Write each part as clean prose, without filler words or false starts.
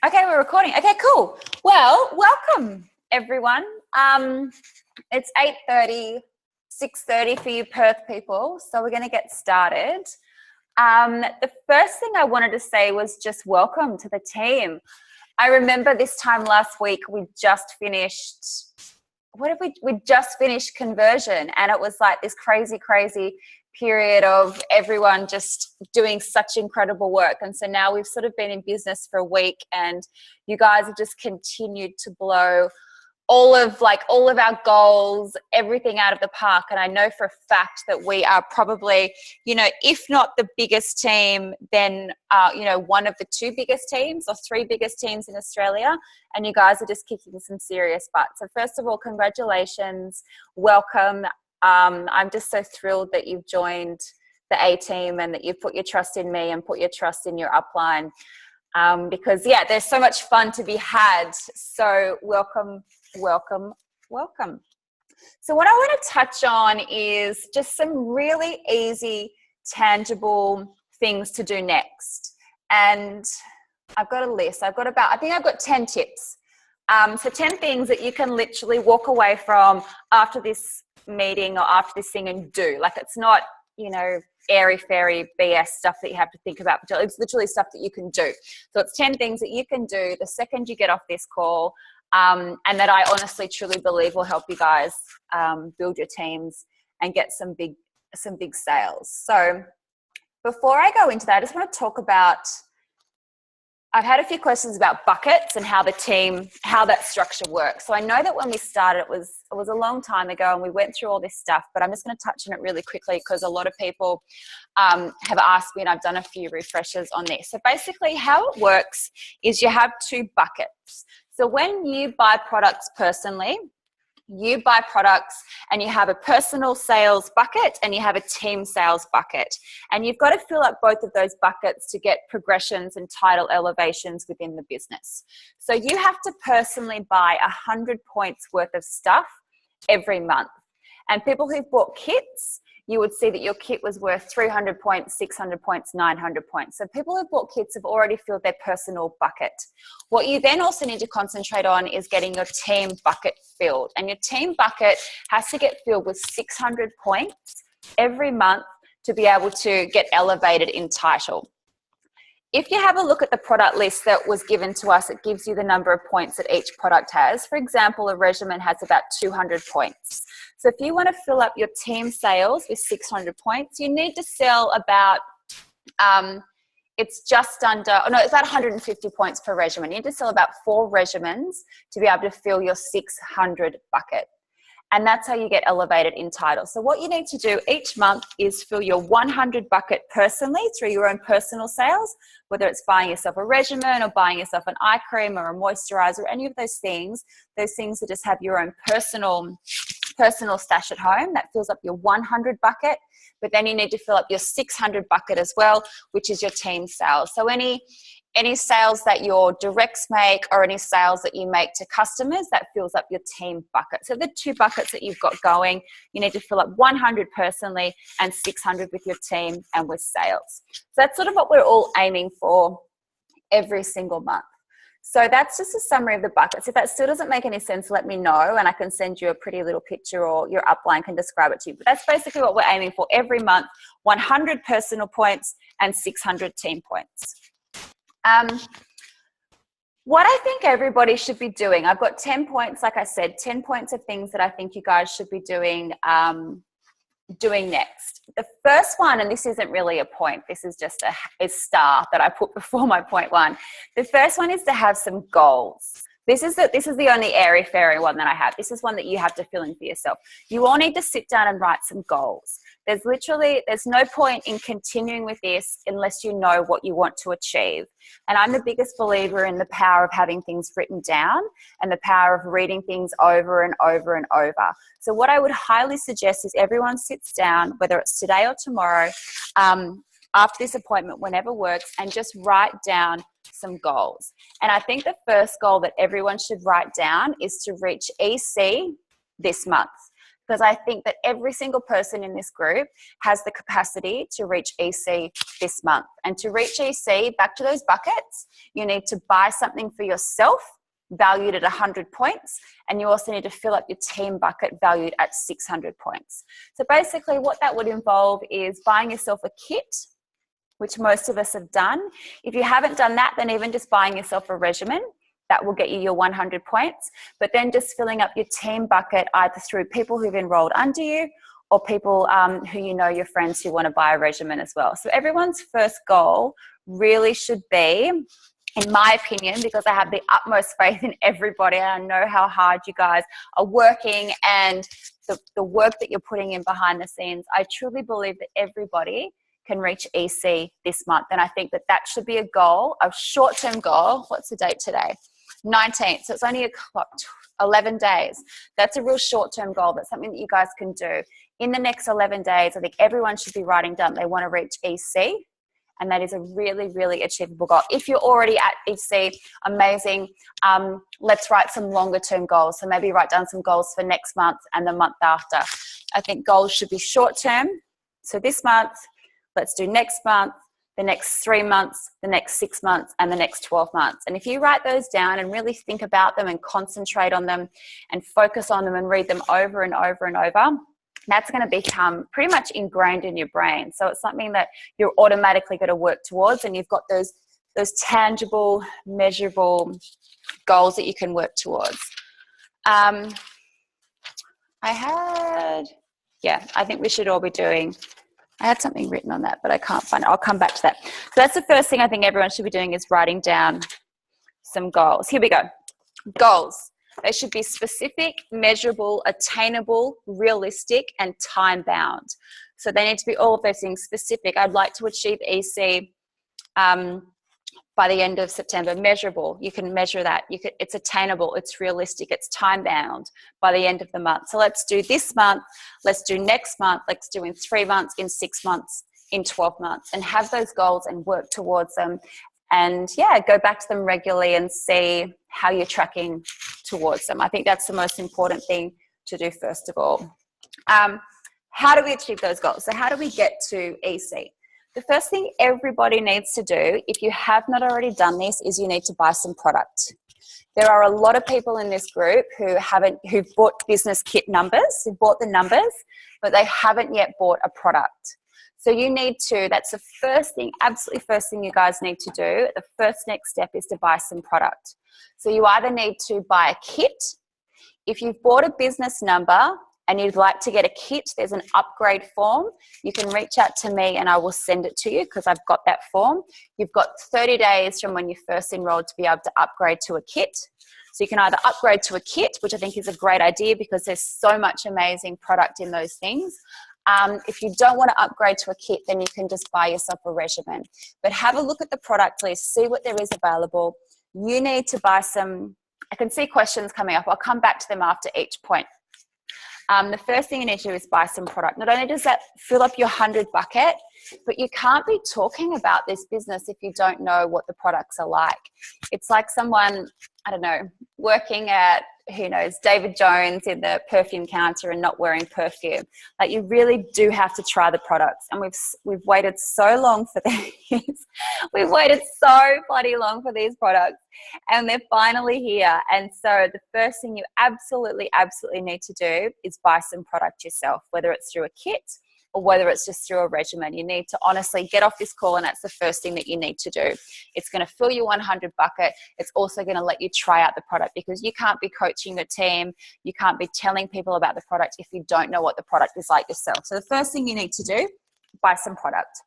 Okay, we're recording. Okay, cool. Well, welcome everyone. It's 8:30, 6:30 for you Perth people, so we're going to get started. The first thing I wanted to say was just welcome to the team. I remember this time last week we just finished, we just finished conversion, and it was like this crazy period of everyone just doing such incredible work. And so now we've sort of been in business for a week, and you guys have just continued to blow all of our goals, everything out of the park. And I know for a fact that we are probably, if not the biggest team, then one of the two biggest teams or three biggest teams in Australia. And you guys are just kicking some serious butt. So first of all, congratulations, welcome. I'm just so thrilled that you've joined the A team and that you've put your trust in me and put your trust in your upline, because there's so much fun to be had. So welcome. So what I want to touch on is just some really easy, tangible things to do next. And I've got a list. I think I've got 10 tips. So 10 things that you can literally walk away from after this meeting or after this thing and do. Like, it's not, airy fairy BS stuff that you have to think about. It's literally stuff that you can do. So it's 10 things that you can do the second you get off this call, and that I honestly truly believe will help you guys build your teams and get some big sales. So before I go into that, I just want to talk about, I've had a few questions about buckets and how that structure works. So I know that when we started, it was a long time ago and we went through all this stuff, but I'm just going to touch on it really quickly because a lot of people have asked me, and I've done a few refreshers on this. So basically how it works is you have two buckets. So when you buy products personally, you buy products and you have a personal sales bucket and you have a team sales bucket. And you've got to fill up both of those buckets to get progressions and title elevations within the business. So you have to personally buy 100 points worth of stuff every month. And people who've bought kits, you would see that your kit was worth 300 points, 600 points, 900 points. So people who bought kits have already filled their personal bucket. What you then also need to concentrate on is getting your team bucket filled. And your team bucket has to get filled with 600 points every month to be able to get elevated in title. If you have a look at the product list that was given to us, it gives you the number of points that each product has. For example, a regimen has about 200 points. So if you want to fill up your team sales with 600 points, you need to sell about, it's about 150 points per regimen. You need to sell about 4 regimens to be able to fill your 600 bucket. And that's how you get elevated in title. So what you need to do each month is fill your 100 bucket personally through your own personal sales, whether it's buying yourself a regimen or buying yourself an eye cream or a moisturizer, any of those things that just have your own personal stash at home. That fills up your 100 bucket, but then you need to fill up your 600 bucket as well, which is your team sales. So any sales that your directs make or any sales that you make to customers, that fills up your team bucket. So the 2 buckets that you've got going, you need to fill up 100 personally and 600 with your team and with sales. So that's sort of what we're all aiming for every single month. So that's just a summary of the buckets. If that still doesn't make any sense, let me know and I can send you a pretty little picture or your upline can describe it to you. But that's basically what we're aiming for every month: 100 personal points and 600 team points. What I think everybody should be doing, I've got 10 points, like I said, 10 points of things that I think you guys should be doing next. The first one, and this isn't really a point, this is just a star that I put before my point one. The first one is to have some goals. This is the only airy fairy one that I have. This is one that you have to fill in for yourself. You all need to sit down and write some goals. There's no point in continuing with this unless you know what you want to achieve. And I'm the biggest believer in the power of having things written down and the power of reading things over and over and over. So what I would highly suggest is everyone sits down, whether it's today or tomorrow, after this appointment, whenever works, and just write down some goals. And I think the first goal that everyone should write down is to reach EC this month. because I think that every single person in this group has the capacity to reach EC this month. And to reach EC, back to those buckets, you need to buy something for yourself valued at 100 points, and you also need to fill up your team bucket valued at 600 points. So basically what that would involve is buying yourself a kit, which most of us have done. If you haven't done that, then even just buying yourself a regimen, that will get you your 100 points. But then just filling up your team bucket either through people who've enrolled under you or people who you know, your friends who want to buy a regimen as well. So everyone's first goal really should be, in my opinion, because I have the utmost faith in everybody and I know how hard you guys are working and the work that you're putting in behind the scenes, I truly believe that everybody can reach EC this month. And I think that that should be a goal, a short-term goal. What's the date today? 19th. So it's only 11 days. That's a real short-term goal. That's something that you guys can do. In the next 11 days, I think everyone should be writing down they want to reach EC. And that is a really, really achievable goal. If you're already at EC, amazing. Let's write some longer term goals. So maybe write down some goals for next month and the month after. I think goals should be short term. So this month, let's do next month, the next 3 months, the next 6 months, and the next 12 months. And if you write those down and really think about them and concentrate on them and focus on them and read them over and over and over, that's going to become pretty much ingrained in your brain. So it's something that you're automatically going to work towards, and you've got those tangible, measurable goals that you can work towards. I think we should all be doing, I had something written on that, but I can't find it. I'll come back to that. So that's the first thing I think everyone should be doing, is writing down some goals. Here we go. Goals. They should be specific, measurable, attainable, realistic, and time-bound. So they need to be all of those things. Specific, I'd like to achieve EC by the end of September. Measurable, you can measure that. It's attainable, it's realistic, it's time-bound by the end of the month. So let's do this month, let's do next month, let's do in 3 months, in 6 months, in 12 months, and have those goals and work towards them. And go back to them regularly and see how you're tracking towards them. I think that's the most important thing to do first of all. How do we achieve those goals? So how do we get to EC? The first thing everybody needs to do, if you have not already done this, is you need to buy some product. There are a lot of people in this group who've bought business kit numbers, who've bought the numbers, but they haven't yet bought a product. So you need to, that's the first thing, absolutely first thing you guys need to do. The first next step is to buy some product. So you either need to buy a kit. If you've bought a business number and you'd like to get a kit, there's an upgrade form. You can reach out to me and I will send it to you because I've got that form. You've got 30 days from when you first enrolled to be able to upgrade to a kit. So you can either upgrade to a kit, which I think is a great idea because there's so much amazing product in those things. If you don't want to upgrade to a kit, then you can just buy yourself a regimen. But have a look at the product list, see what there is available. You need to buy some, I can see questions coming up. I'll come back to them after each point. The first thing you need to do is buy some product. Not only does that fill up your 100 bucket, but you can't be talking about this business if you don't know what the products are like. It's like someone, I don't know, working at, who knows, David Jones in the perfume counter and not wearing perfume. Like, you really do have to try the products. And we've waited so long for these. We've waited so bloody long for these products, and they're finally here. And so the first thing you absolutely need to do is buy some product yourself, whether it's through a kit or whether it's just through a regimen. You need to honestly get off this call, and that's the first thing that you need to do. It's going to fill your 100 bucket. It's also going to let you try out the product, because you can't be coaching your team. You can't be telling people about the product if you don't know what the product is like yourself. So the first thing you need to do, buy some product.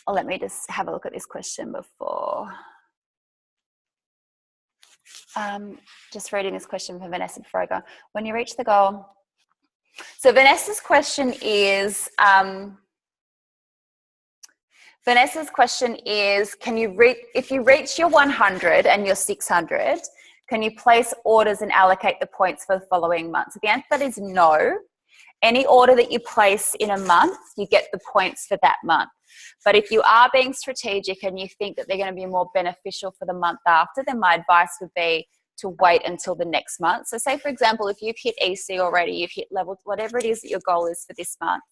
Let me just have a look at this question before. Just reading this question from Vanessa before I go. When you reach the goal. So Vanessa's question is, can you if you reach your 100 and your 600, can you place orders and allocate the points for the following month? So the answer to that is no. Any order that you place in a month, you get the points for that month. But if you are being strategic and you think that they're going to be more beneficial for the month after, then my advice would be to wait until the next month. So say, for example, if you've hit EC already, you've hit level, whatever it is that your goal is for this month,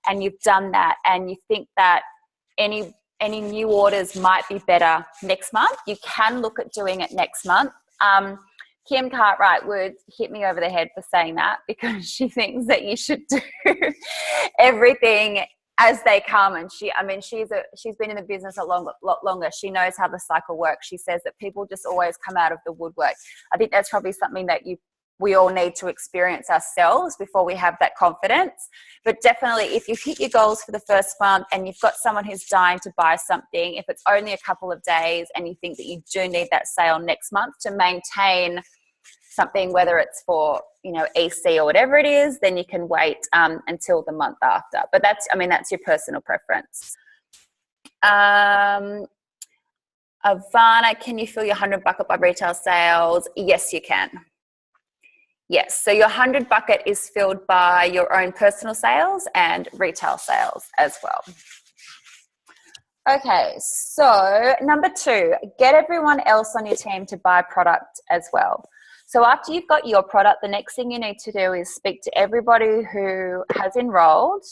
and you've done that, and you think that any new orders might be better next month, you can look at doing it next month. Kim Cartwright would hit me over the head for saying that, because she thinks that you should do everything as they come. And she's been in the business a lot longer. She knows how the cycle works. She says that people just always come out of the woodwork. I think that's probably something that we all need to experience ourselves before we have that confidence. But definitely, if you've hit your goals for the first month and you've got someone who's dying to buy something, if it's only a couple of days and you think that you do need that sale next month to maintain something, whether it's for, EC or whatever it is, then you can wait until the month after. But that's your personal preference. Ivana, can you fill your 100 bucket by retail sales? Yes, you can. Yes, so your 100 bucket is filled by your own personal sales and retail sales as well. Okay, so number 2, get everyone else on your team to buy product as well. So after you've got your product, the next thing you need to do is speak to everybody who has enrolled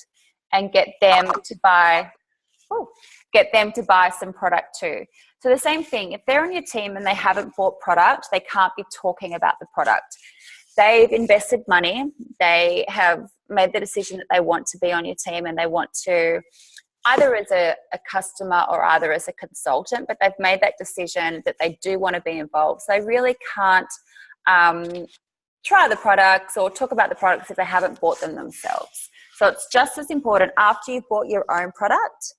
and get them to buy some product too. So the same thing, if they're on your team and they haven't bought product, they can't be talking about the product. They've invested money, they have made the decision that they want to be on your team, and they want to either as a customer or either as a consultant, but they've made that decision that they do want to be involved. So they really can't try the products or talk about the products if they haven't bought them themselves. So it's just as important after you've bought your own product.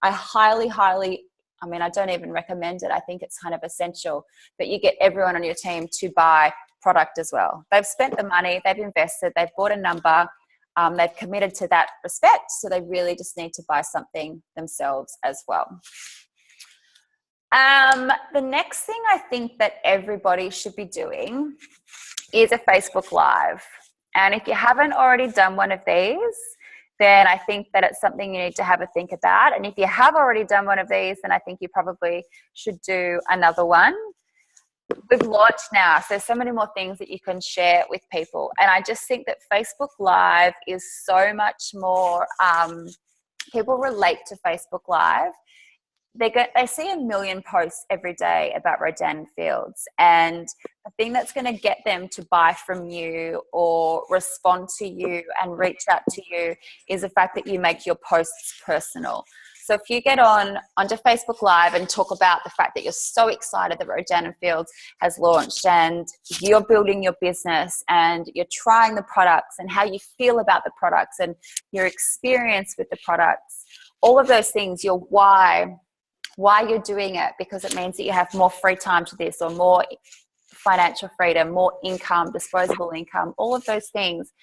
I highly, I don't even recommend it. I think it's kind of essential that you get everyone on your team to buy product as well. They've spent the money, they've invested, they've bought a number, they've committed to that respect. So they really just need to buy something themselves as well. The next thing I think that everybody should be doing is a Facebook Live. And if you haven't already done one of these, then I think that it's something you need to have a think about. And if you have already done one of these, then I think you probably should do another one. We've launched now, so there's so many more things that you can share with people. And I just think that Facebook Live is so much more, people relate to Facebook Live. They see 1 million posts every day about Rodan Fields, and the thing that's going to get them to buy from you or respond to you and reach out to you is the fact that you make your posts personal. So if you get onto Facebook Live and talk about the fact that you're so excited that Rodan Fields has launched, and you're building your business and you're trying the products and how you feel about the products and your experience with the products, all of those things, your why you're doing it, because it means that you have more free time to this, or more financial freedom, more income, disposable income, all of those things.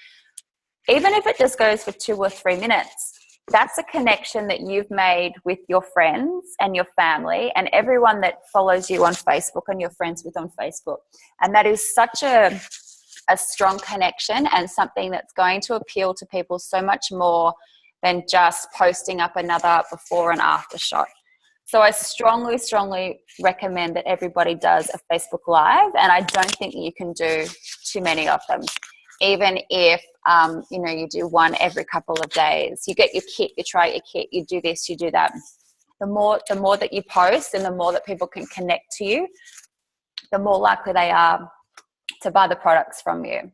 Even if it just goes for 2 or 3 minutes, that's a connection that you've made with your friends and your family and everyone that follows you on Facebook and you're friends with on Facebook. And that is such a strong connection, and something that's going to appeal to people so much more than just posting up another before and after shot. So I strongly, strongly recommend that everybody does a Facebook Live, and I don't think you can do too many of them. Even if, you do one every couple of days, you get your kit, you try your kit, you do this, you do that. The more that you post and the more that people can connect to you, the more likely they are to buy the products from you.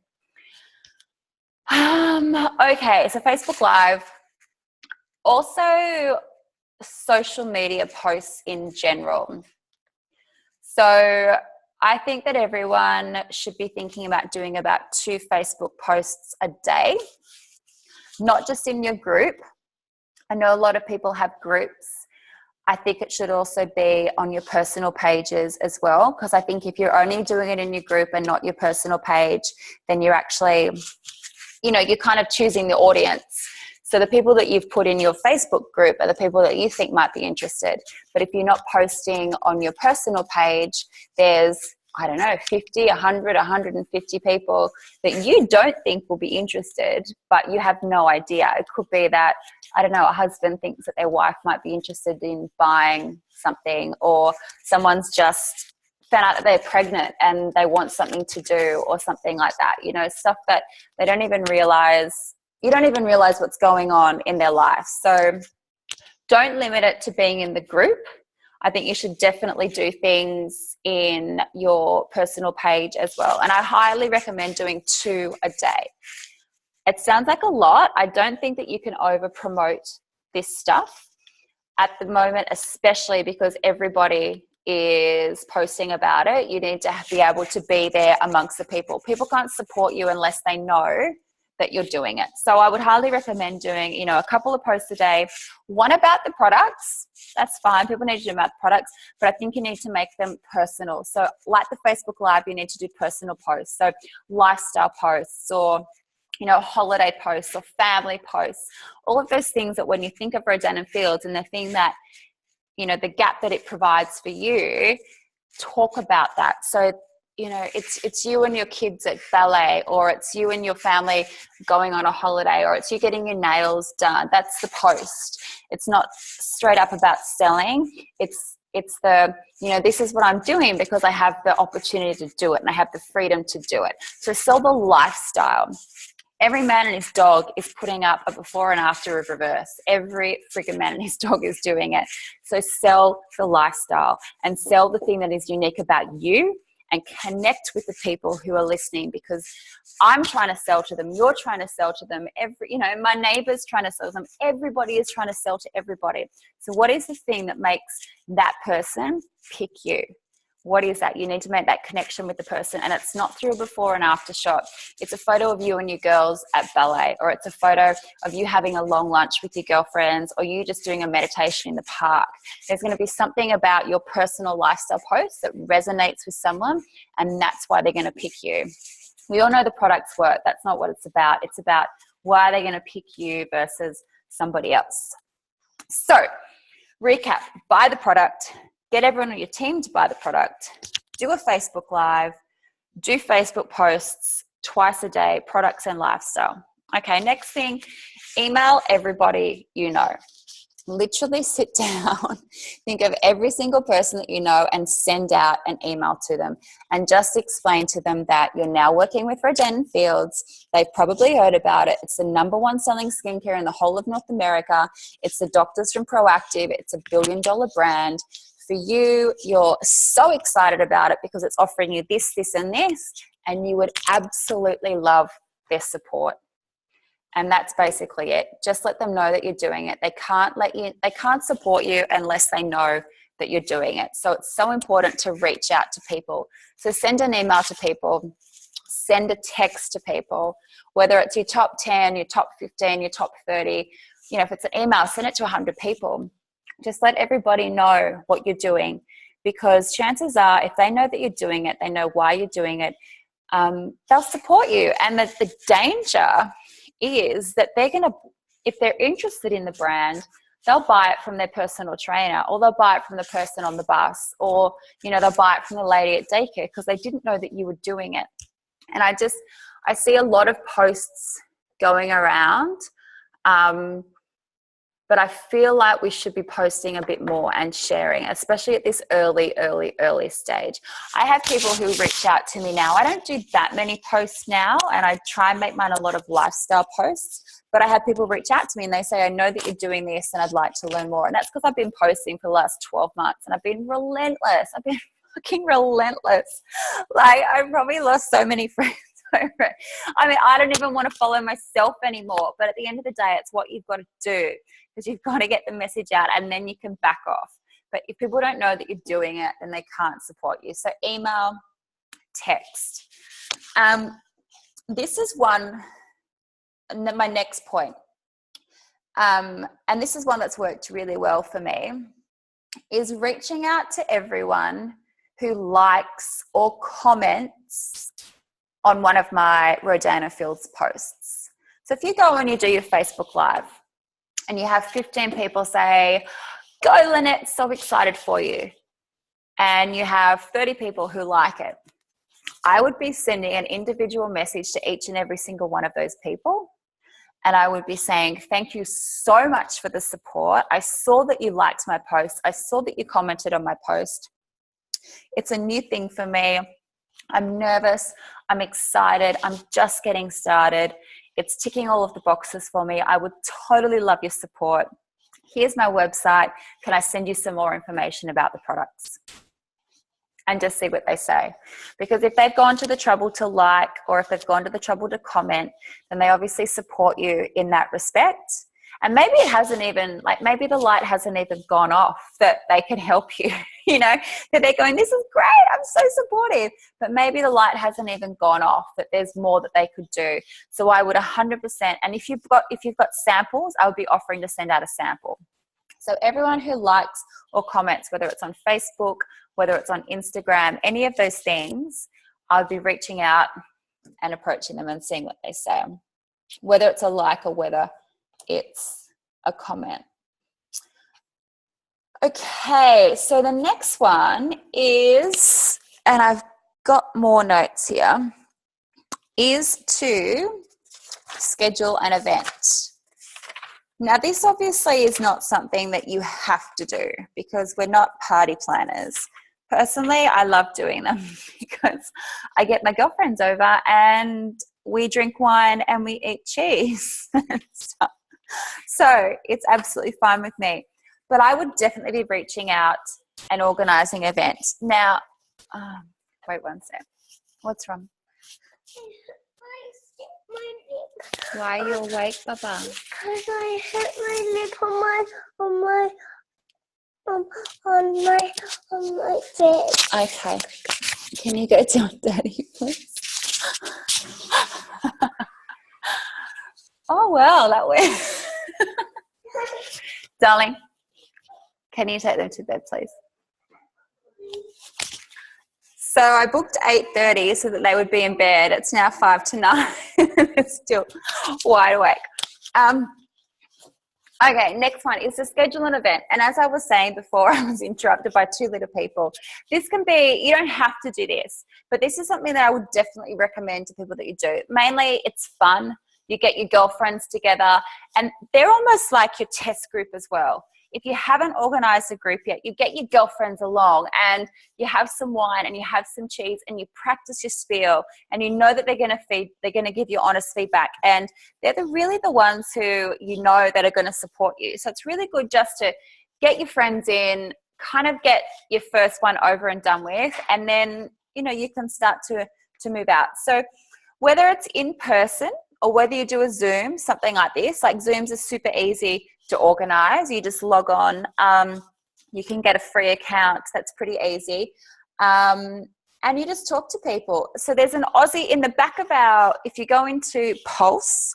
Okay, so Facebook Live. Also, social media posts in general. So I think that everyone should be thinking about doing about 2 Facebook posts a day, not just in your group. I know a lot of people have groups. I think it should also be on your personal pages as well, because I think if you're only doing it in your group and not your personal page, then you're actually, you're kind of choosing the audience. So the people that you've put in your Facebook group are the people that you think might be interested. But if you're not posting on your personal page, there's, 50, 100, 150 people that you don't think will be interested, but you have no idea. It could be that, a husband thinks that their wife might be interested in buying something, or someone's just found out that they're pregnant and they want something to do or something like that, you know, stuff that they don't even realize, you don't even realize what's going on in their life. So don't limit it to being in the group. I think you should definitely do things in your personal page as well. And I highly recommend doing 2 a day. It sounds like a lot. I don't think that you can over promote this stuff at the moment, especially because everybody is posting about it. You need to be able to be there amongst the people. People can't support you unless they know that you're doing it. So I would highly recommend doing, you know, a couple of posts a day, one about the products. That's fine. People need to do about the products, but I think you need to make them personal. So like the Facebook Live, you need to do personal posts. So lifestyle posts, or, you know, holiday posts or family posts, all of those things that when you think of Rodan and Fields and the thing that, you know, the gap that it provides for you, talk about that. So, you know, it's you and your kids at ballet, or it's you and your family going on a holiday, or it's you getting your nails done. That's the post. It's not straight up about selling. It's the, you know, this is what I'm doing because I have the opportunity to do it and I have the freedom to do it. So sell the lifestyle. Every man and his dog is putting up a before and after of reverse. Every freaking man and his dog is doing it. So sell the lifestyle and sell the thing that is unique about you, and connect with the people who are listening, because I'm trying to sell to them. You're trying to sell to them. You know, my neighbor's trying to sell to them. Everybody is trying to sell to everybody. So what is the thing that makes that person pick you? What is that? You need to make that connection with the person, and it's not through a before and after shot. It's a photo of you and your girls at ballet, or it's a photo of you having a long lunch with your girlfriends, or you just doing a meditation in the park. There's going to be something about your personal lifestyle post that resonates with someone, and that's why they're going to pick you. We all know the products work. That's not what it's about. It's about why they're going to pick you versus somebody else. So, recap: buy the product. Get everyone on your team to buy the product. Do a Facebook Live. Do Facebook posts twice a day, products and lifestyle. Okay, next thing, email everybody you know. Literally sit down, think of every single person that you know and send out an email to them, and just explain to them that you're now working with Rodan & Fields. They've probably heard about it. It's the #1 selling skincare in the whole of North America. It's the doctors from Proactive. It's a $1 billion brand. For you, you're so excited about it because it's offering you this, this, and this, and you would absolutely love their support. And that's basically it. Just let them know that you're doing it. They can't support you unless they know that you're doing it. So it's so important to reach out to people. So send an email to people, send a text to people, whether it's your top 10, your top 15, your top 30. You know, if it's an email, send it to 100 people. Just let everybody know what you're doing, because chances are, if they know that you're doing it, they know why you're doing it, they'll support you. And the danger is that they're going to, if they're interested in the brand, they'll buy it from their personal trainer, or they'll buy it from the person on the bus, or, you know, they'll buy it from the lady at daycare because they didn't know that you were doing it. And I see a lot of posts going around, but I feel like we should be posting a bit more and sharing, especially at this early stage. I have people who reach out to me now. I don't do that many posts now, and I try and make mine a lot of lifestyle posts, but I have people reach out to me and they say, I know that you're doing this and I'd like to learn more. And that's because I've been posting for the last 12 months and I've been relentless. I've been fucking relentless. Like, I've probably lost so many friends over it. I mean, I don't even want to follow myself anymore, but at the end of the day, it's what you've got to do, because you've got to get the message out and then you can back off. But if people don't know that you're doing it, then they can't support you. So email, text. This is my next point. And this is one that's worked really well for me, is reaching out to everyone who likes or comments on one of my Rodan & Fields posts. So if you go and you do your Facebook Live and you have 15 people say, go Lynette, so excited for you, and you have 30 people who like it, I would be sending an individual message to each and every single one of those people. And I would be saying, thank you so much for the support. I saw that you liked my post. I saw that you commented on my post. It's a new thing for me. I'm nervous. I'm excited. I'm just getting started. It's ticking all of the boxes for me. I would totally love your support. Here's my website. Can I send you some more information about the products? And just see what they say. Because if they've gone to the trouble to like, or if they've gone to the trouble to comment, then they obviously support you in that respect. And maybe it hasn't even, like maybe the light hasn't even gone off that they can help you, you know, that they're going, this is great, I'm so supportive. But maybe the light hasn't even gone off, that there's more that they could do. So I would 100%, and if you've got samples, I would be offering to send out a sample. So everyone who likes or comments, whether it's on Facebook, whether it's on Instagram, any of those things, I'll be reaching out and approaching them and seeing what they say, whether it's a like or whether it's a comment. Okay, so the next one is, and I've got more notes here, is to schedule an event. Now, this obviously is not something that you have to do because we're not party planners. Personally, I love doing them because I get my girlfriends over and we drink wine and we eat cheese and stuff. So it's absolutely fine with me. But I would definitely be reaching out and organising events. Now, wait one sec. What's wrong? Why are you awake, Baba? Because I hit my lip on my bed. Okay. Can you go tell Daddy, please? Oh, well, that went. Darling, can you take them to bed, please? So I booked 8:30 so that they would be in bed. It's now 5 to 9. They're still wide awake. Okay, next one is to schedule an event. And as I was saying before, I was interrupted by 2 little people. This can be, you don't have to do this, but this is something that I would definitely recommend to people that you do. Mainly, it's fun. You get your girlfriends together, and they're almost like your test group as well. If you haven't organised a group yet, you get your girlfriends along and you have some wine and you have some cheese and you practice your spiel, and you know that they're going to give you honest feedback, and they're really the ones who you know that are going to support you. So it's really good just to get your friends in, kind of get your first one over and done with, and then, you know, you can start to move out. So whether it's in person or whether you do a Zoom, something like this, like Zooms are super easy to organize. You just log on. You can get a free account. That's pretty easy. And you just talk to people. So there's an Aussie in the back of if you go into Pulse,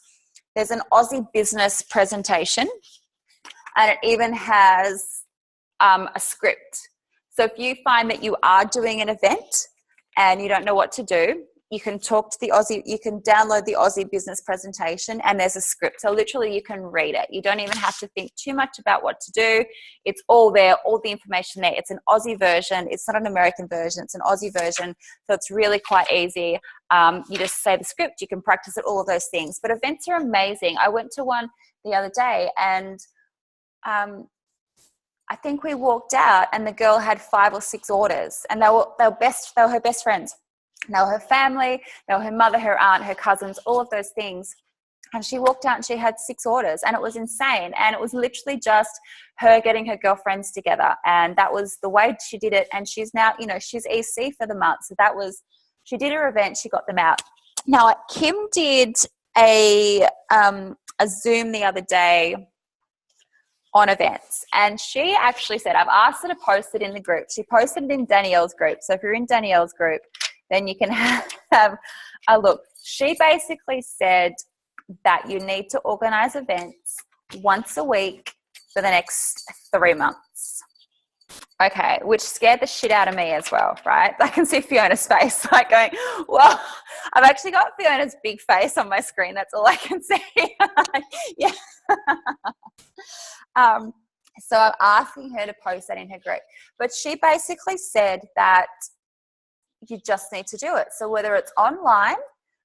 there's an Aussie business presentation, and it even has a script. So if you find that you are doing an event and you don't know what to do, you can talk to the Aussie, you can download the Aussie business presentation, and there's a script. So literally you can read it. You don't even have to think too much about what to do. It's all there, all the information there. It's an Aussie version. It's not an American version. It's an Aussie version. So it's really quite easy. You just say the script, you can practice it, all of those things. But events are amazing. I went to one the other day, and I think we walked out and the girl had 5 or 6 orders, and they were her best friends. They were her family, they were her mother, her aunt, her cousins, all of those things. And she walked out and she had 6 orders, and it was insane. And it was literally just her getting her girlfriends together. And that was the way she did it. And she's now, you know, she's EC for the month. So she did her event, she got them out. Now, Kim did a Zoom the other day on events, and she actually said, I've asked her to post it in the group. She posted it in Danielle's group. So if you're in Danielle's group, then you can have a look. She basically said that you need to organize events once a week for the next 3 months. Okay, which scared the shit out of me as well, right? I can see Fiona's face like going, well, I've actually got Fiona's big face on my screen. That's all I can see. Yeah. So I'm asking her to post that in her group. But she basically said that you just need to do it. So whether it's online,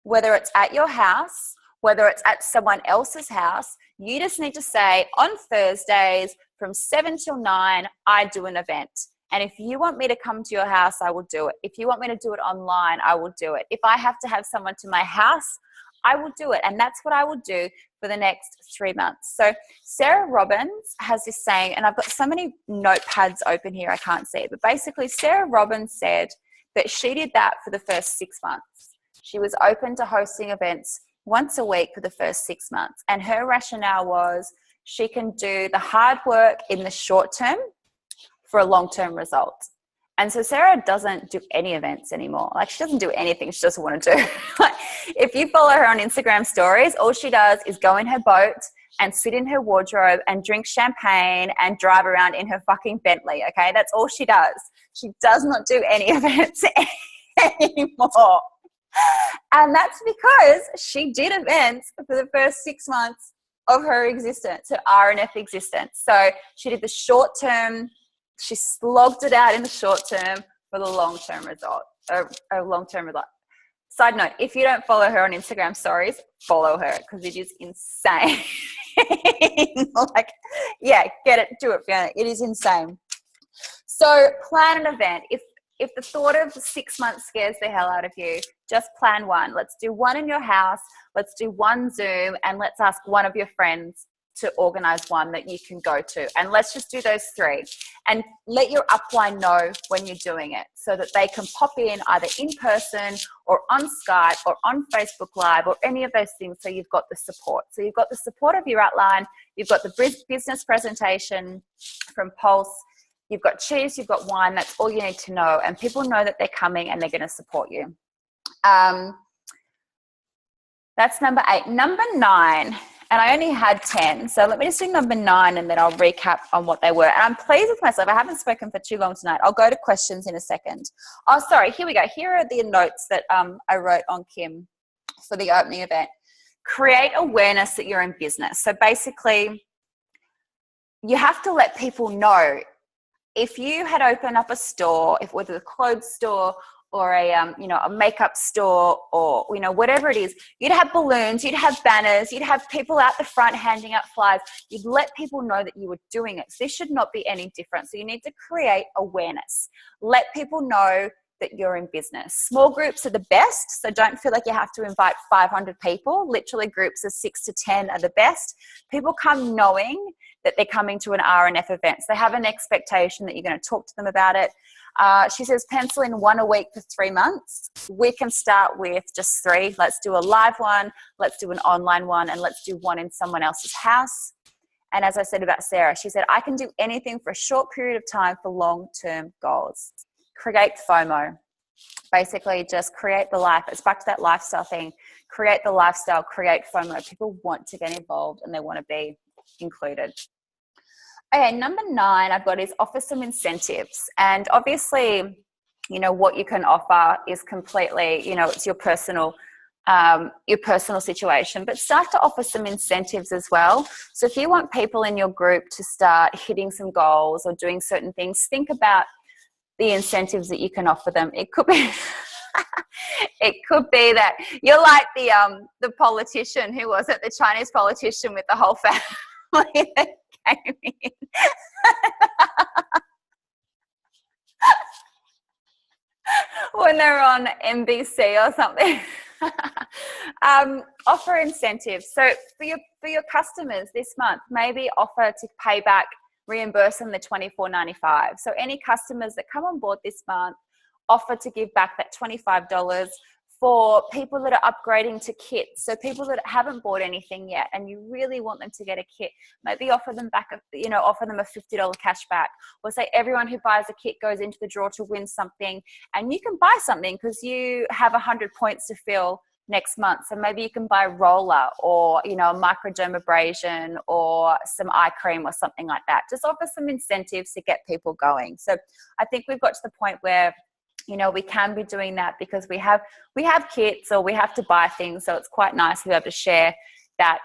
whether it's at your house, whether it's at someone else's house, you just need to say, on Thursdays from 7 till 9, I do an event. And if you want me to come to your house, I will do it. If you want me to do it online, I will do it. If I have to have someone to my house, I will do it. And that's what I will do for the next 3 months. So Sarah Robbins has this saying, and I've got so many notepads open here, I can't see it. But basically, Sarah Robbins said that she did that for the first 6 months. She was open to hosting events once a week for the first 6 months. And her rationale was she can do the hard work in the short term for a long-term result. And so Sarah doesn't do any events anymore. Like, she doesn't do anything she doesn't want to do. Like, if you follow her on Instagram stories, all she does is go in her boat and sit in her wardrobe and drink champagne and drive around in her fucking Bentley, okay? That's all she does. She does not do any events anymore. And that's because she did events for the first 6 months of her existence, her RNF existence. So she did the short term, she slogged it out in the short term for the long-term result, a long-term result. Side note, if you don't follow her on Instagram stories, follow her, because it is insane. Like, yeah, get it, do it, Fiona. It is insane. So plan an event. If the thought of 6 months scares the hell out of you, just plan one. Let's do one in your house. Let's do one Zoom, and let's ask one of your friends to organize one that you can go to. And let's just do those 3. And let your upline know when you're doing it so that they can pop in either in person or on Skype or on Facebook Live or any of those things, so you've got the support. So you've got the support of your upline, you've got the business presentation from Pulse, you've got cheese, you've got wine. That's all you need to know. And people know that they're coming and they're going to support you. That's number 8. Number 9, and I only had 10. So let me just do number 9 and then I'll recap on what they were. And I'm pleased with myself. I haven't spoken for too long tonight. I'll go to questions in a second. Oh, sorry. Here we go. Here are the notes that I wrote on Kim for the opening event. Create awareness that you're in business. So basically, you have to let people know. If you had opened up a store, if whether a clothes store or a makeup store or, whatever it is, you'd have balloons, you'd have banners, you'd have people out the front handing out flyers. You'd let people know that you were doing it. So this should not be any different. So you need to create awareness. Let people know that you're in business. Small groups are the best. So don't feel like you have to invite 500 people. Literally groups of 6 to 10 are the best. People come knowing that they're coming to an RNF event. So they have an expectation that you're going to talk to them about it. She says, pencil in one a week for 3 months. We can start with just 3. Let's do a live one. Let's do an online one. And let's do one in someone else's house. And as I said about Sarah, she said, I can do anything for a short period of time for long-term goals. Create FOMO. Basically, just create the life. It's back to that lifestyle thing. Create the lifestyle, create FOMO. People want to get involved and they want to be included. Okay, number 9 I've got is offer some incentives. And obviously, what you can offer is completely, it's your personal situation, but start to offer some incentives as well. So if you want people in your group to start hitting some goals or doing certain things, think about the incentives that you can offer them. It could be it could be that you're like the politician, who was it, the Chinese politician with the whole family that came in. When they're on NBC or something. Offer incentives. So for your customers this month, maybe offer to pay back, reimburse them the $24.95. So any customers that come on board this month, offer to give back that $25 for people that are upgrading to kits. So people that haven't bought anything yet and you really want them to get a kit, maybe offer them back, offer them a $50 cash back, or say everyone who buys a kit goes into the draw to win something, and you can buy something because you have 100 points to fill next month. So maybe you can buy a roller or, a microdermabrasion or some eye cream or something like that. Just offer some incentives to get people going. So I think we've got to the point where, we can be doing that because we have kits or we have to buy things. So it's quite nice to be able to share that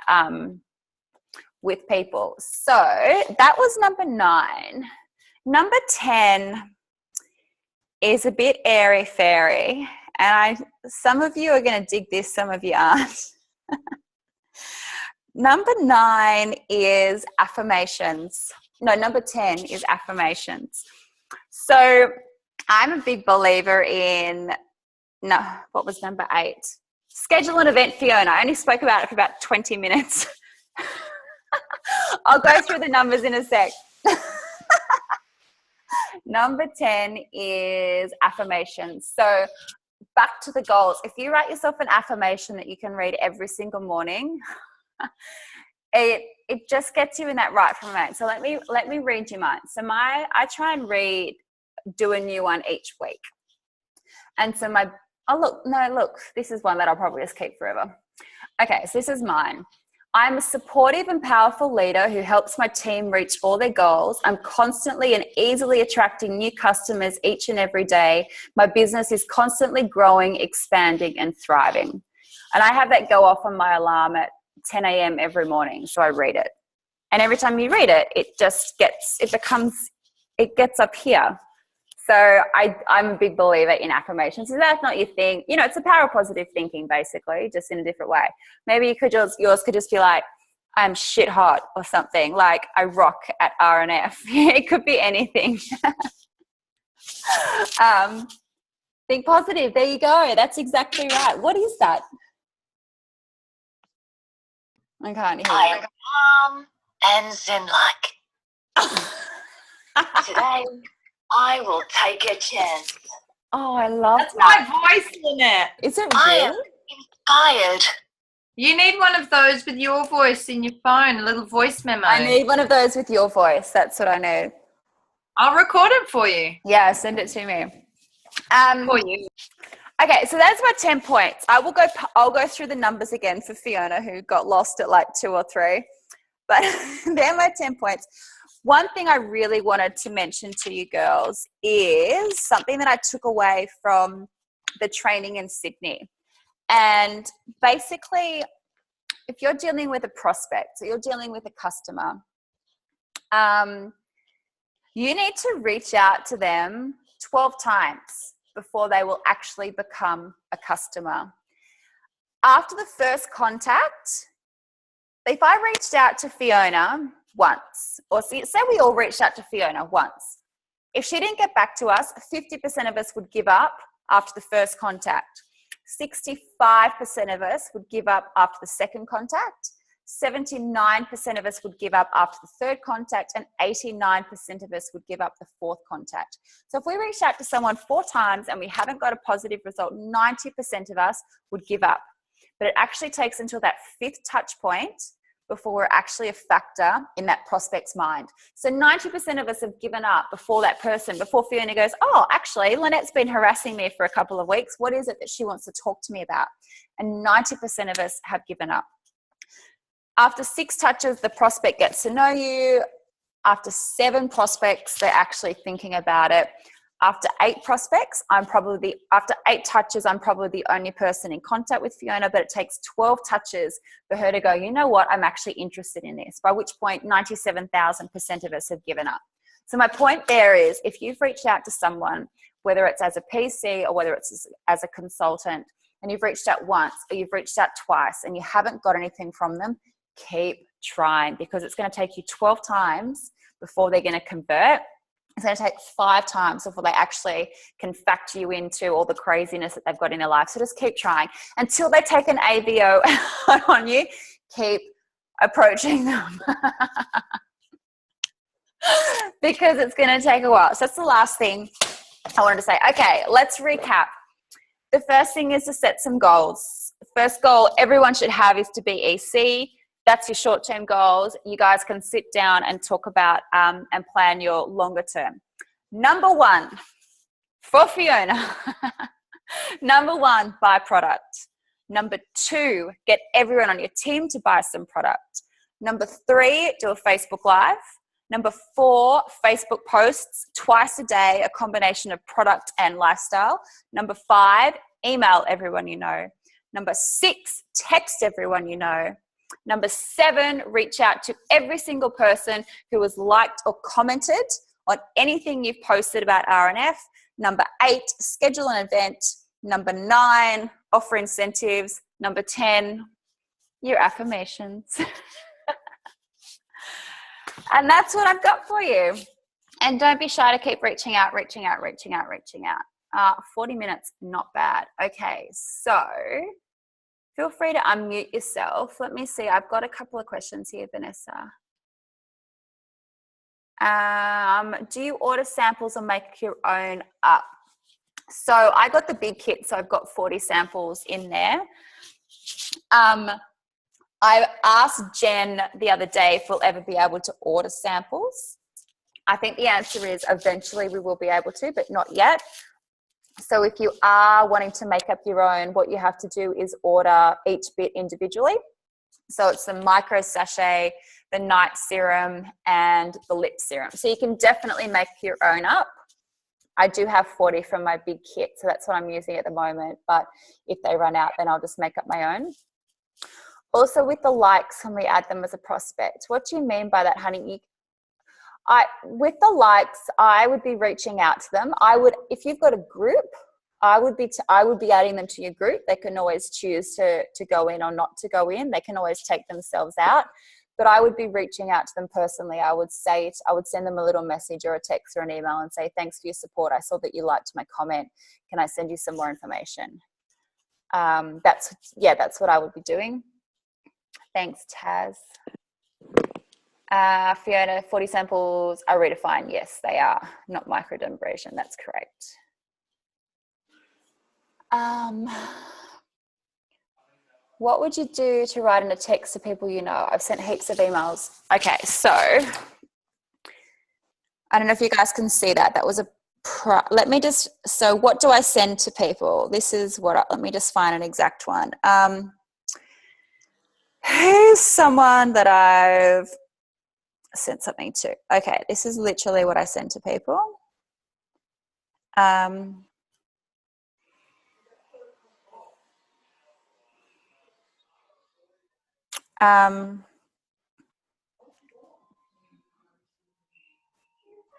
with people. So that was number 9. Number 10 is a bit airy-fairy. And some of you are going to dig this, some of you aren't. Number 9 is affirmations. No, number 10 is affirmations. So I'm a big believer in, no, what was number 8? Schedule an event, Fiona. I only spoke about it for about 20 minutes. I'll go through the numbers in a sec. Number 10 is affirmations. So back to the goals. If you write yourself an affirmation that you can read every single morning, it just gets you in that right frame of mind. So let me read you mine. So I try and do a new one each week. And so look, this is one that I'll probably just keep forever. Okay, so this is mine. I'm a supportive and powerful leader who helps my team reach all their goals. I'm constantly and easily attracting new customers each and every day. My business is constantly growing, expanding, and thriving. And I have that go off on my alarm at 10 a.m. every morning, so I read it. And every time you read it, it gets up here. So I'm a big believer in affirmations. If that's not your thing, it's the power of positive thinking, basically, just in a different way. Maybe yours could just be like, I'm shit hot or something, like I rock at RNF. It could be anything. Think positive. There you go. That's exactly right. What is that? I can't hear you. I am calm and zen-like. Today, I will take a chance. Oh, I love That's that. my voice, Lynette. Is it I am really? inspired. You need one of those with your voice in your phone, a little voice memo. I need one of those with your voice. That's what I need. I'll record it for you. Yeah, send it to me. For you. Okay, so that's my 10 points. I'll go through the numbers again for Fiona, who got lost at like 2 or 3. But they're my 10 points. One thing I really wanted to mention to you girls is something that I took away from the training in Sydney. And basically, if you're dealing with a prospect, so you're dealing with a customer, you need to reach out to them 12 times before they will actually become a customer. After the first contact, if I reached out to Fiona once, or say we all reached out to Fiona once, if she didn't get back to us, 50% of us would give up after the first contact. 65% of us would give up after the second contact. 79% of us would give up after the third contact, and 89% of us would give up the fourth contact. So if we reached out to someone 4 times and we haven't got a positive result, 90% of us would give up. But it actually takes until that 5th touch point before we're actually a factor in that prospect's mind. So 90% of us have given up before Fiona goes, oh, actually, Lynette's been harassing me for a couple of weeks. What is it that she wants to talk to me about? And 90% of us have given up. After 6 touches, the prospect gets to know you. After 7 prospects, they're actually thinking about it. After 8 touches, I'm probably the only person in contact with Fiona, but it takes 12 touches for her to go, you know what, I'm actually interested in this, by which point 97,000% of us have given up. So my point there is, if you've reached out to someone, whether it's as a PC or whether it's as a consultant, and you've reached out once or you've reached out twice and you haven't got anything from them, keep trying, because it's going to take you 12 times before they're going to convert. It's going to take 5 times before they actually can factor you into all the craziness that they've got in their life. So just keep trying until they take an AVO on you. Keep approaching them because it's going to take a while. So that's the last thing I wanted to say. Okay, let's recap. The first thing is to set some goals. The first goal everyone should have is to be EC. That's your short-term goals. You guys can sit down and talk about and plan your longer term. Number 1, for Fiona, number 1, buy product. Number 2, get everyone on your team to buy some product. Number 3, do a Facebook Live. Number 4, Facebook posts twice a day, a combination of product and lifestyle. Number 5, email everyone you know. Number 6, text everyone you know. Number 7, reach out to every single person who has liked or commented on anything you've posted about RNF. Number 8, schedule an event. Number 9, offer incentives. Number 10, your affirmations. And that's what I've got for you. And don't be shy to keep reaching out. 40 minutes, not bad. Okay, so feel free to unmute yourself. Let me see. I've got a couple of questions here, Vanessa. Do you order samples or make your own up? So I got the big kit, so I've got 40 samples in there. I asked Jen the other day if we'll ever be able to order samples. I think the answer is eventually we will be able to, but not yet. So if you are wanting to make up your own, what you have to do is order each bit individually. So it's the micro sachet, the night serum, and the lip serum. So you can definitely make your own up. I do have 40 from my big kit, so that's what I'm using at the moment. But if they run out, then I'll just make up my own. Also with the likes, when we add them as a prospect, what do you mean by that, honey? With the likes, I would be reaching out to them. If you've got a group, I would be adding them to your group. They can always choose to go in or not to go in. They can always take themselves out. But I would be reaching out to them personally. I would send them a little message or a text or an email and say, thanks for your support. I saw that you liked my comment. Can I send you some more information? That's what I would be doing. Thanks, Taz. Fiona, 40 samples are redefined. Yes, they are. Not microdermabrasion. That's correct. What would you do to write in a text to people you know? I've sent heaps of emails. Okay, so I don't know if you guys can see that. That was so what do I send to people? Let me just find an exact one. Who's someone that I've sent something to? Okay, this is literally what I send to people.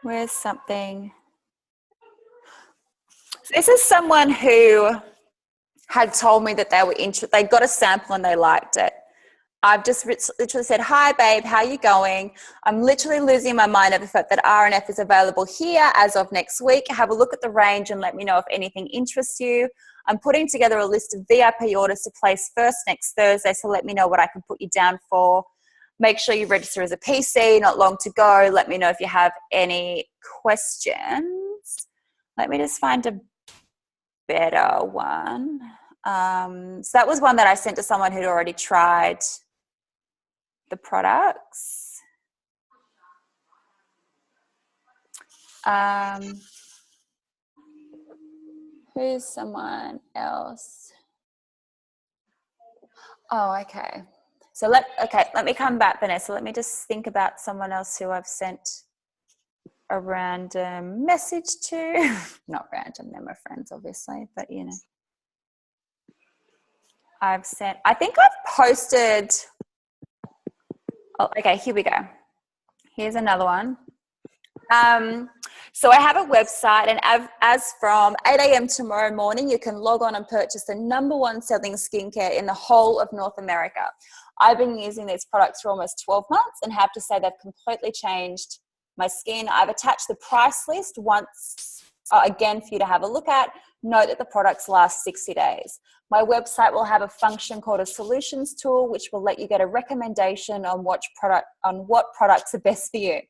Where's something? This is someone who had told me that they were interested. They got a sample and they liked it. I've just literally said, hi, babe, how you going? I'm literally losing my mind over the fact that RNF is available here as of next week. Have a look at the range and let me know if anything interests you. I'm putting together a list of VIP orders to place first next Thursday, so let me know what I can put you down for. Make sure you register as a PC, not long to go. Let me know if you have any questions. Let me just find a better one. So that was one that I sent to someone who'd already tried the products. Who's someone else? Oh, okay. So let me come back, Vanessa. Let me just think about someone else who I've sent a random message to. Not random, they're my friends, obviously, but you know. I think I've posted. Oh, okay, here we go. Here's another one. So I have a website, and as from 8 a.m. tomorrow morning, you can log on and purchase the #1 selling skincare in the whole of North America. I've been using these products for almost 12 months and have to say they've completely changed my skin. I've attached the price list again for you to have a look at. Note that the products last 60 days. My website will have a function called a solutions tool, which will let you get a recommendation on what products are best for you.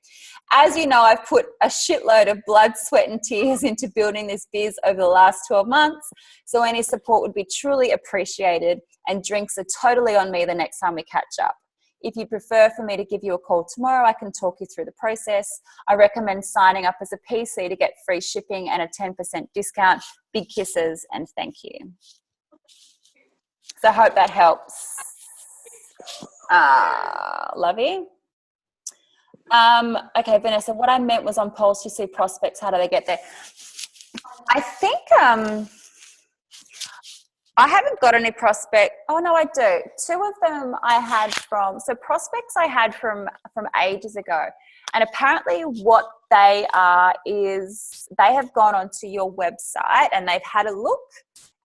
As you know, I've put a shitload of blood, sweat, and tears into building this biz over the last 12 months. So any support would be truly appreciated, and drinks are totally on me the next time we catch up. If you prefer for me to give you a call tomorrow, I can talk you through the process. I recommend signing up as a PC to get free shipping and a 10% discount. Big kisses and thank you. So I hope that helps. Lovey. Okay, Vanessa, what I meant was on polls to see prospects. How do they get there? I think I haven't got any prospect. Oh no, I do. 2 of them I had prospects I had from ages ago. And apparently what they are is they have gone onto your website and they've had a look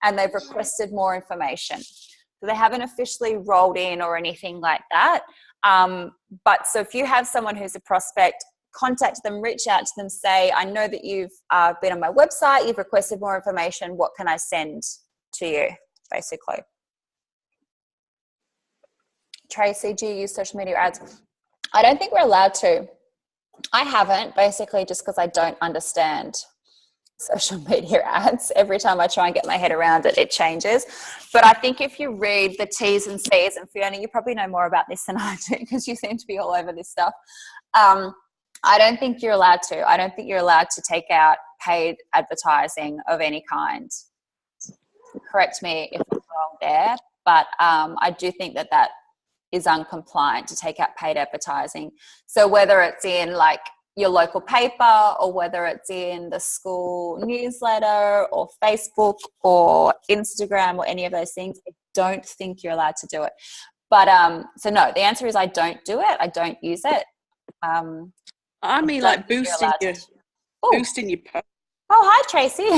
and they've requested more information. So they haven't officially rolled in or anything like that. But so if you have someone who's a prospect, contact them, reach out to them, say, I know that you've been on my website, you've requested more information. What can I send to you, basically? Tracy, do you use social media ads? I don't think we're allowed to. I haven't, basically just because I don't understand social media ads. Every time I try and get my head around it, it changes. But I think if you read the T's and C's, and Fiona, you probably know more about this than I do because you seem to be all over this stuff. I don't think you're allowed to. I don't think you're allowed to take out paid advertising of any kind. Correct me if I'm wrong there, but I do think that that is uncompliant to take out paid advertising. So whether it's in like your local paper or whether it's in the school newsletter or Facebook or Instagram or any of those things, I don't think you're allowed to do it. But so no, the answer is I don't do it. I don't use it. I mean, like boosting your post. Oh, hi, Tracy.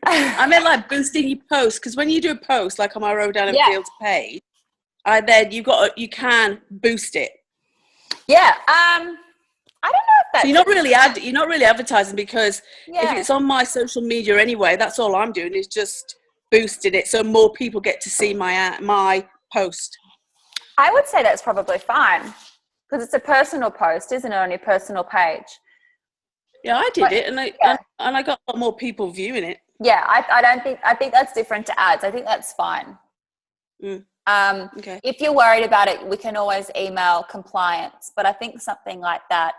I mean, like boosting your post, because when you do a post, like on my Road Down and Fields page, then you can boost it. Yeah. I don't know if that's. So you're not really advertising, because if it's on my social media anyway, that's all I'm doing is just boosting it so more people get to see my post. I would say that's probably fine because it's a personal post, isn't it, on your personal page? Yeah, I did it, and I got a lot more people viewing it. Yeah, I think that's different to ads. I think that's fine. Okay. If you're worried about it, we can always email compliance, but I think something like that,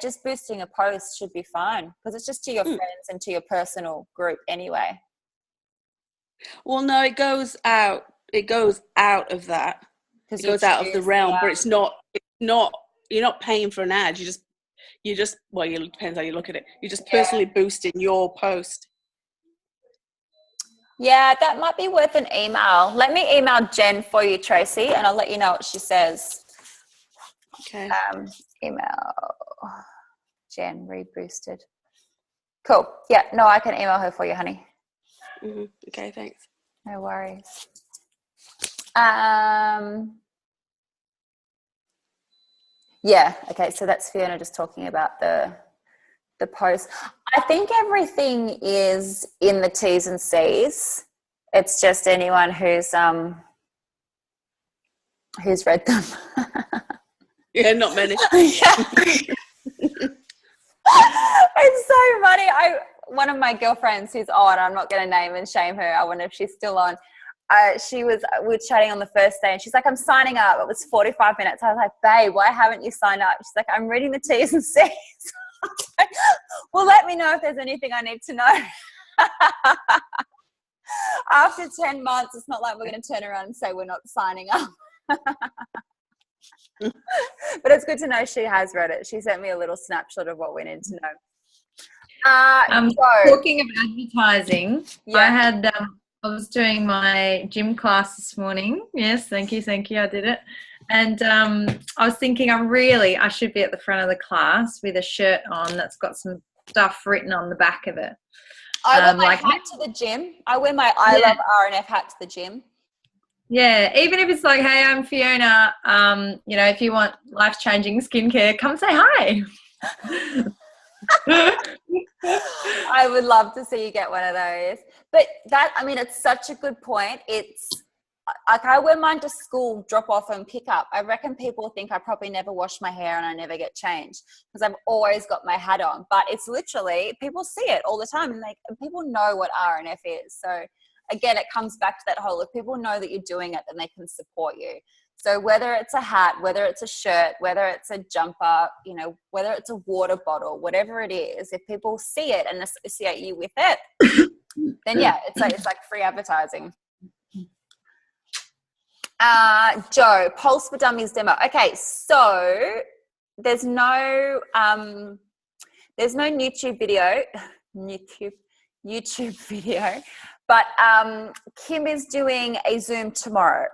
just boosting a post should be fine because it's just to your friends and to your personal group anyway. Well, no, it goes out of that. It goes out of the realm, but it's not, you're not paying for an ad. You just, well, it depends how you look at it. You're just personally boosting your post. Yeah, that might be worth an email. Let me email Jen for you, Tracy, and I'll let you know what she says. Okay. Email Jen, reboosted. Cool. Yeah, no, I can email her for you, honey. Mm-hmm. Okay, thanks. No worries. Yeah, okay, so that's Fiona just talking about the post. I think everything is in the T's and C's. It's just anyone who's read them. Yeah, not many. It's so funny. One of my girlfriends who's on, I'm not going to name and shame her. I wonder if she's still on. We were chatting on the first day and she's like, I'm signing up. It was 45 minutes. I was like, babe, why haven't you signed up? She's like, I'm reading the T's and C's. Like, well, let me know if there's anything I need to know. After 10 months, it's not like we're going to turn around and say we're not signing up. But it's good to know she has read it. She sent me a little snapshot of what we need to know. Talking of advertising, I was doing my gym class this morning. Yes, thank you. I did it. And I was thinking I should be at the front of the class with a shirt on that's got some stuff written on the back of it. I wear my hat to the gym. I wear my I Love RNF hat to the gym. Yeah, even if it's like, hey, I'm Fiona. If you want life-changing skincare, come say hi. I would love to see you get one of those. But it's such a good point. It's like I wear mine to school, drop off and pick up. I reckon people think I probably never wash my hair and I never get changed because I've always got my hat on. But it's literally, people see it all the time and people know what RNF is. So again, it comes back to that whole, if people know that you're doing it, then they can support you. So whether it's a hat, whether it's a shirt, whether it's a jumper, whether it's a water bottle, whatever it is, if people see it and associate you with it, then it's like free advertising. Joe, Pulse for Dummies demo. Okay, so there's no YouTube video, but Kim is doing a Zoom tomorrow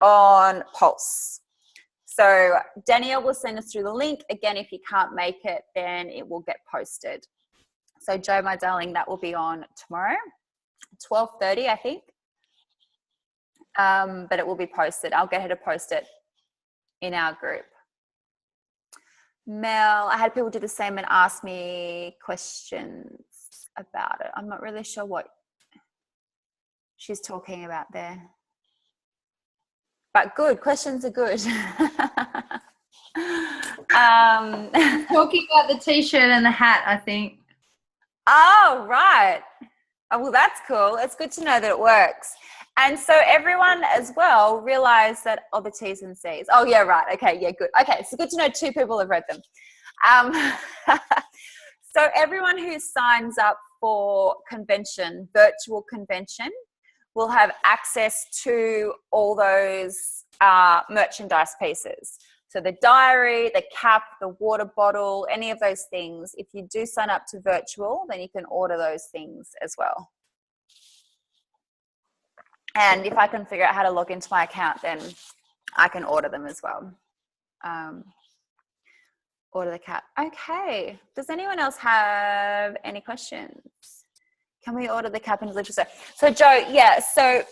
on Pulse. So Danielle will send us through the link. Again, if you can't make it, then it will get posted. So Joe, my darling, that will be on tomorrow, 12:30, I think. But it will be posted. I'll get her to post it in our group. Mel, I had people do the same and ask me questions about it. I'm not really sure what she's talking about there. But good, questions are good. Talking about the t-shirt and the hat, I think. Oh, right. Oh, well, that's cool. It's good to know that it works. And so everyone as well realize that, the T's and C's. Oh, yeah, right. Okay, yeah, good. Okay, so good to know 2 people have read them. So everyone who signs up for convention, virtual convention, will have access to all those merchandise pieces. So the diary, the cap, the water bottle, any of those things. If you do sign up to virtual, then you can order those things as well. And if I can figure out how to log into my account, then I can order them as well. Order the cap. Okay. Does anyone else have any questions? Can we order the cap and deliver? So Joe, yeah. So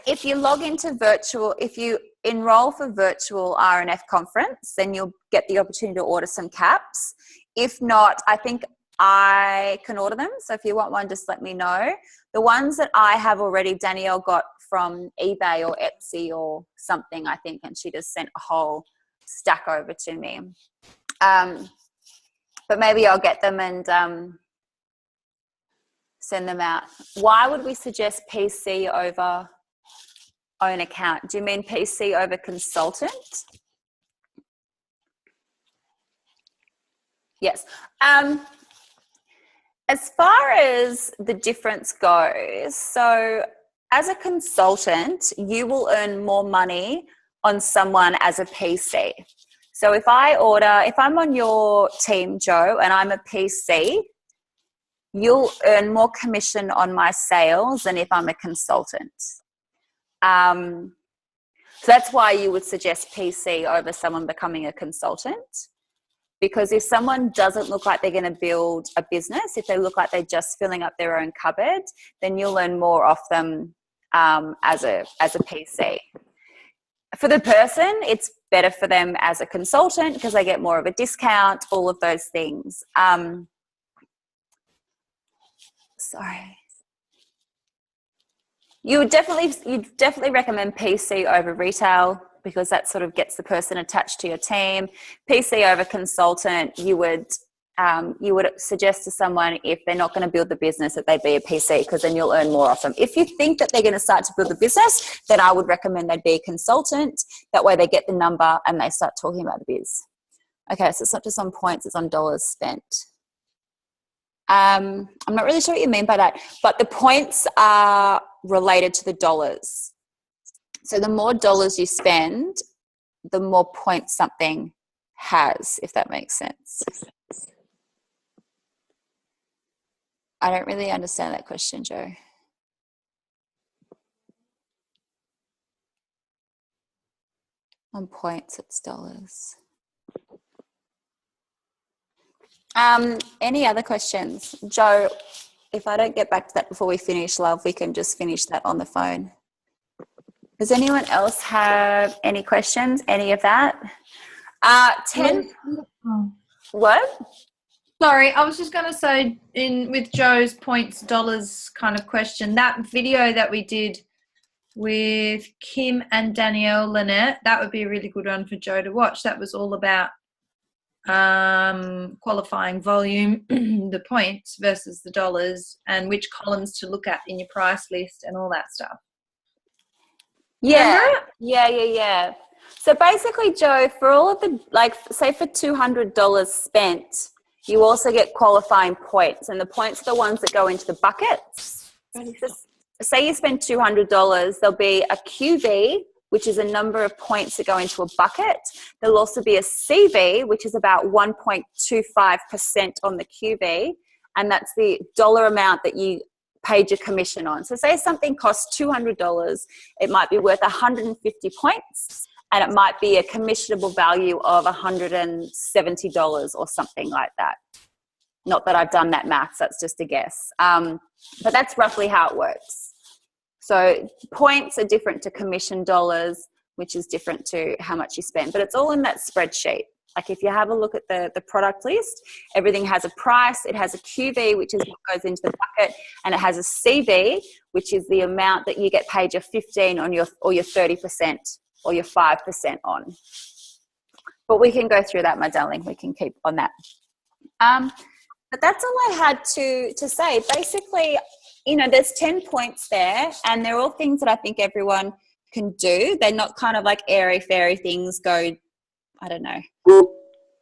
if you log into virtual, if you enroll for virtual RNF conference, then you'll get the opportunity to order some caps. If not, I think I can order them. So if you want one, just let me know. The ones that I have already, Danielle got from eBay or Etsy or something, I think, and she just sent a whole stack over to me. But maybe I'll get them and send them out. Why would we suggest PC over own account? Do you mean PC over consultant? Yes. As far as the difference goes, so as a consultant, you will earn more money on someone as a PC. So if I'm on your team, Joe, and I'm a PC, you'll earn more commission on my sales than if I'm a consultant. So that's why you would suggest PC over someone becoming a consultant. Because if someone doesn't look like they're going to build a business, if they look like they're just filling up their own cupboard, then you'll earn more off them as a PC. For the person, it's better for them as a consultant because they get more of a discount, all of those things. Sorry. You'd definitely recommend PC over retail because that sort of gets the person attached to your team. PC over consultant, you would suggest to someone if they're not going to build the business that they be a PC because then you'll earn more off them. If you think that they're going to start to build the business, then I would recommend they be a consultant. That way they get the number and they start talking about the biz. Okay, so it's not just on points, it's on dollars spent. I'm not really sure what you mean by that, but the points are related to the dollars. So the more dollars you spend, the more points something has, if that makes sense. I don't really understand that question, Joe. On points, it's dollars. Any other questions? Joe, if I don't get back to that before we finish, love, we can just finish that on the phone. Does anyone else have any questions? Any of that? 10. What? Sorry, I was just going to say with Joe's points, dollars kind of question, that video that we did with Kim and Danielle Lynette, that would be a really good one for Joe to watch. That was all about qualifying volume, the points versus the dollars, and which columns to look at in your price list and all that stuff. Yeah. Yeah. So basically, Joe, for all of the, say for $200 spent, you also get qualifying points, and the points are the ones that go into the buckets. So say you spend $200, there'll be a QV, which is a number of points that go into a bucket. There'll also be a CV, which is about 1.25% on the QV, and that's the dollar amount that you paid your commission on. So say something costs $200, it might be worth 150 points, and it might be a commissionable value of $170 or something like that. Not that I've done that maths, that's just a guess. But that's roughly how it works. So points are different to commission dollars, which is different to how much you spend. But it's all in that spreadsheet. Like if you have a look at the product list, everything has a price, it has a QV, which is what goes into the bucket, and it has a CV, which is the amount that you get paid your 15 on your 30% or your 5% on. But we can go through that, my darling. We can keep on that. But that's all I had to say. Basically, there's 10 points there, and they're all things that I think everyone can do. They're not kind of like airy-fairy things, go, I don't know,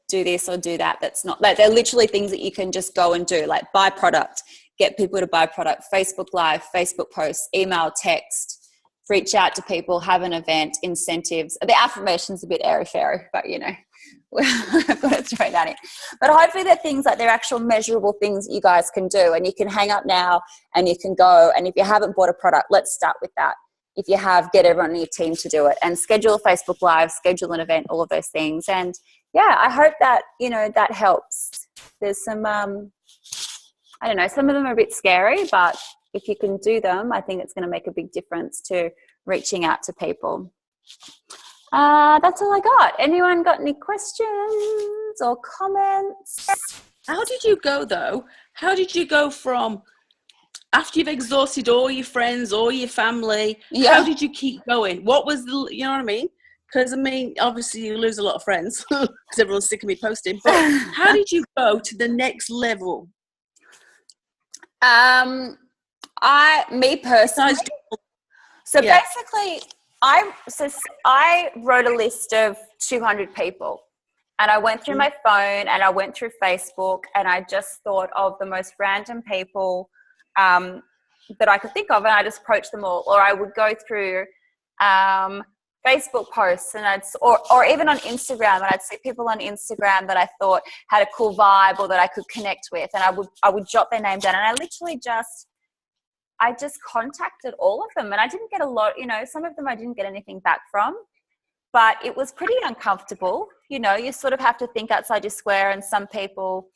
do this or do that. That's not, like, they're literally things that you can just go and do, like buy product, get people to buy product, Facebook Live, Facebook posts, email, text, reach out to people, have an event, incentives. The affirmation's a bit airy-fairy, but I've got to throw that in. But hopefully they're things like they're actual measurable things that you guys can do, and you can hang up now and you can go. And if you haven't bought a product, let's start with that. If you have, get everyone on your team to do it and schedule a Facebook Live, schedule an event, all of those things. And yeah, I hope that, that helps. There's some, I don't know, some of them are a bit scary, but if you can do them, I think it's going to make a big difference to reaching out to people. That's all I got. Anyone got any questions or comments? How did you go though? How did you go from, after you've exhausted all your friends, all your family, how did you keep going? What was the, you know what I mean? Because, obviously you lose a lot of friends because everyone's sick of me posting. But how did you go to the next level? Me personally. Basically, I wrote a list of 200 people. And I went through my phone and I went through Facebook, and I just thought of the most random people that I could think of, and I just approached them all. Or I would go through Facebook posts, and or even on Instagram, and I'd see people on Instagram that I thought had a cool vibe or that I could connect with, and I would jot their name down, and I literally just contacted all of them, and I didn't get a lot. Some of them I didn't get anything back from, but it was pretty uncomfortable. You sort of have to think outside your square, and some people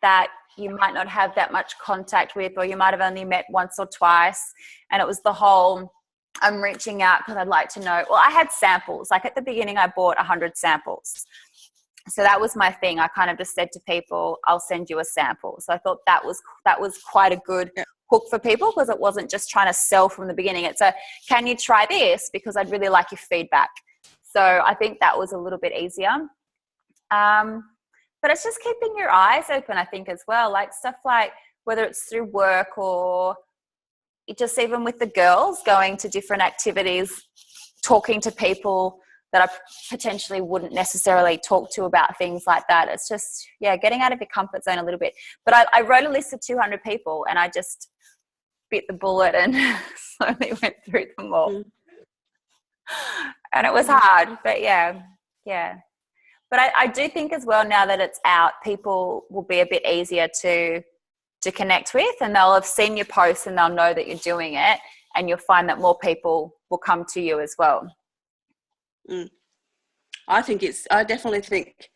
that you might not have that much contact with, or you might have only met once or twice. And it was the whole, I'm reaching out because I'd like to know. Well, I had samples. Like at the beginning, I bought 100 samples. So that was my thing. I kind of just said to people, I'll send you a sample. So I thought that was quite a good hook for people, because it wasn't just trying to sell from the beginning. It's can you try this? Because I'd really like your feedback. So I think that was a little bit easier. But it's just keeping your eyes open, I think, as well. Like stuff like whether it's through work or just even with the girls going to different activities, talking to people that I potentially wouldn't necessarily talk to about things like that. It's just, getting out of your comfort zone a little bit. But I wrote a list of 200 people, and I just bit the bullet and slowly went through them all. And it was hard, but yeah. But I do think as well, now that it's out, people will be a bit easier to connect with, and they'll have seen your posts and they'll know that you're doing it, and you'll find that more people will come to you as well. I definitely think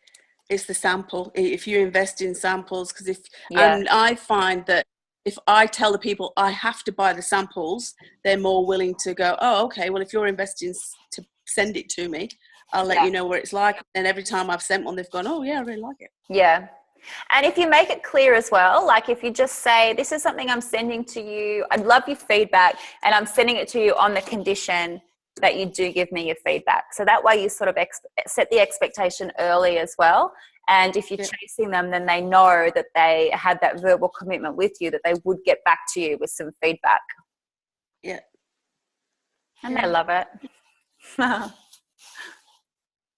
it's the sample. If you invest in samples, because and I find that if I tell the people I have to buy the samples, they're more willing to go, oh, okay, well, if you're investing to send it to me, I'll let you know what it's like. And every time I've sent one, they've gone, oh, yeah, I really like it. Yeah. And if you make it clear as well, like if you just say, this is something I'm sending to you, I'd love your feedback, and I'm sending it to you on the condition that you do give me your feedback. So that way you sort of set the expectation early as well. And if you're chasing them, then they know that they had that verbal commitment with you, that they would get back to you with some feedback. Yeah. And they love it. I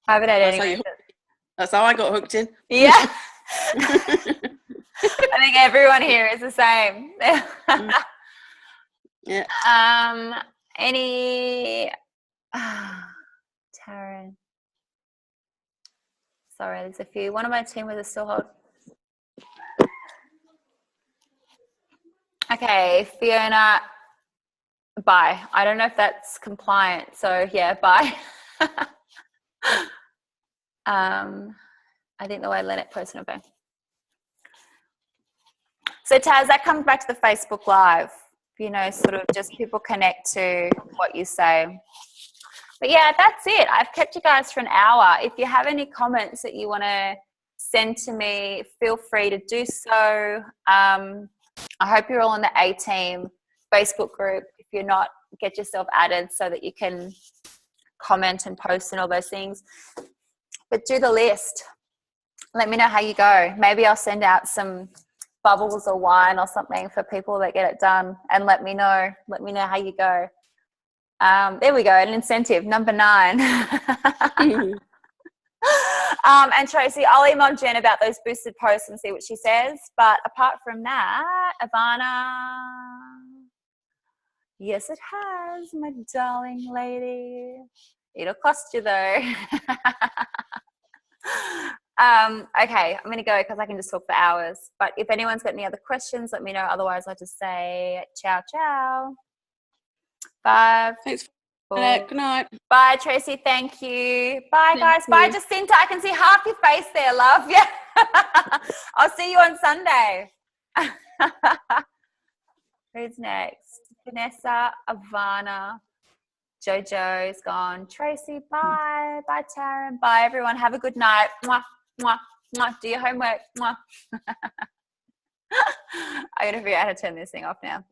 haven't had any. That's how I got hooked in. Yeah. I think everyone here is the same. Yeah. Taryn. Sorry, there's a few. One of my team with a still hold. Okay, Fiona. Bye. I don't know if that's compliant. So yeah, bye. I think the way Lynette posted it. So Taz, that comes back to the Facebook Live. Sort of just people connect to what you say. But yeah, that's it. I've kept you guys for an hour. If you have any comments that you want to send to me, feel free to do so. I hope you're all in the A-Team Facebook group. If you're not, get yourself added so that you can comment and post and all those things. But do the list. Let me know how you go. Maybe I'll send out some bubbles or wine or something for people that get it done, and let me know how you go. There we go, an incentive, number 9. And Tracy, I'll email Jen about those boosted posts and see what she says. But apart from that, Ivana, yes, it has, my darling lady. It'll cost you though. Okay, I'm going to go because I can just talk for hours. But if anyone's got any other questions, let me know. Otherwise, I'll just say ciao, ciao. 5. Thanks. 4. Good night. Bye, Tracy. Thank you. Bye, guys. Bye, Jacinta. I can see half your face there, love. Yeah. I'll see you on Sunday. Who's next? Vanessa, Ivana, Jojo's gone. Tracy, bye. Bye, Taryn. Bye, everyone. Have a good night. Mwah, mwah, mwah. Do your homework. Mwah. I got to figure out how to turn this thing off now.